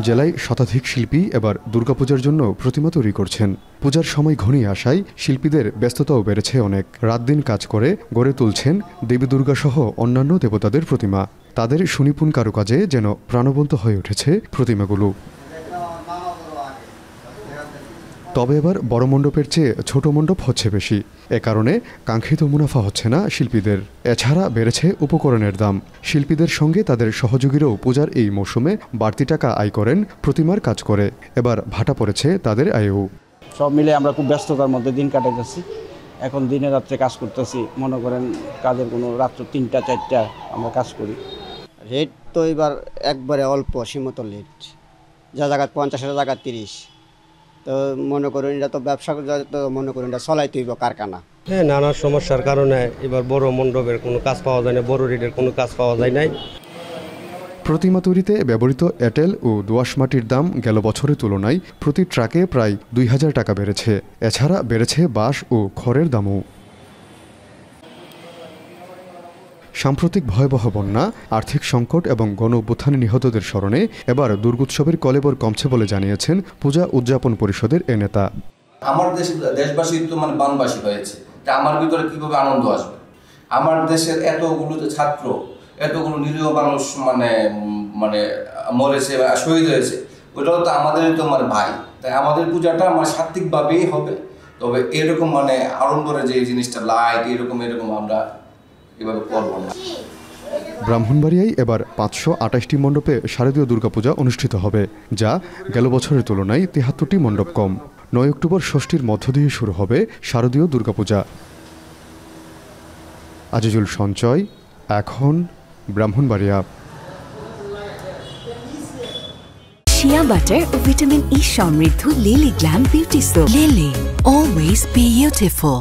জেলায় শতাধিক শিল্পী এবার দুর্গাপূজার জন্য প্রতিমা তৈরি করছেন। পূজার সময় ঘনিয়ে আসায় শিল্পীদের ব্যস্ততাও বেড়েছে অনেক। রাত দিন কাজ করে গড়ে তুলছেন দেবী দুর্গা সহ অন্যান্য দেবতাদের প্রতিমা। তাদের সুনিপুণ কারুকাজে যেন প্রাণবন্ত হয়ে উঠেছে প্রতিমাগুলো। তবে এবার বড় মণ্ডপের চেয়ে ছোট মণ্ডপ হচ্ছে বেশি। এ কারণে কাঙ্ক্ষিত মুনাফা হচ্ছে না শিল্পীদের। এছাড়া বেড়েছে উপকরণের দাম। শিল্পীদের সঙ্গে তাদের সহযোগীরাও পূজার এই মৌসুমে বাড়তি টাকা আয় করেন প্রতিমার কাজ করে। এবার ভাটা পড়েছে তাদের আয়ও। সব মিলে আমরা খুব ব্যস্ততার মধ্যে দিন কাটাইতেছি। এখন দিনে রাত্রে কাজ করতেছি। মনে করেন কাজের কোনো রাত্র 3টা 4টা আমরা কাজ করি। রেট তো এবার একবারে অল্প সীমিত রেট, যা জায়গা 50 জায়গা 30। তো মনে করুন এটা তো ব্যবসা, তো মনে করুন এটা চলাই তৈব কারখানা। হ্যাঁ, নানা সমস্যার কারণে এবার বড় মণ্ডপের কোনো কাজ পাওয়া যায় না, বড় রেটের কোনো কাজ পাওয়া যায় নাই। প্রতিমা তৈরিতে ব্যবহৃত এঁটেল ও দোআঁশ মাটির দাম গেল বছরের তুলনায় প্রতি ট্রাকে প্রায় 2000 টাকা বেড়েছে। এছাড়া বেড়েছে বাঁশ ও খড়ের দামও। সাম্প্রতিক ভয়াবহ বন্যা, আর্থিক সংকট এবং গণ অভ্যুত্থানে নিহতদের স্মরণে এবার দুর্গোৎসবের কলেবর কমছে বলে জানিয়েছেন পূজা উদযাপন পরিষদের এ নেতা। আমার দেশবাসী তো বানবাসী হয়েছে, তা আমার ভিতরে কিভাবে আনন্দ আসবে? আমার দেশের এতগুলো ছাত্র, এতগুলো নিরীহ মানুষ মরেছে, শহীদ হয়েছে, ওটাও তো আমাদের তো ভাই। তাই আমাদের পূজাটা সাত্ত্বিকভাবেই হবে। তবে এরকম আড়ম্বরে যে জিনিসটা লাইট এরকম আমরা এভাবে করব না। ব্রাহ্মণবাড়িয়ায় এবার 528টি মণ্ডপে শারদীয় দুর্গাপূজা অনুষ্ঠিত হবে, যা গেল বছরের তুলনায় 73টি মণ্ডপ কম। 9 অক্টোবর ষষ্ঠীর মধ্য দিয়ে শুরু হবে শারদীয় দুর্গাপূজা। আজিজুল সঞ্চয়, এখন ব্রাহ্মণবাড়িয়া। শিয়া বাটার ও ভিটামিন ই সমৃদ্ধ lily glam beauty soap. Lily, always beautiful.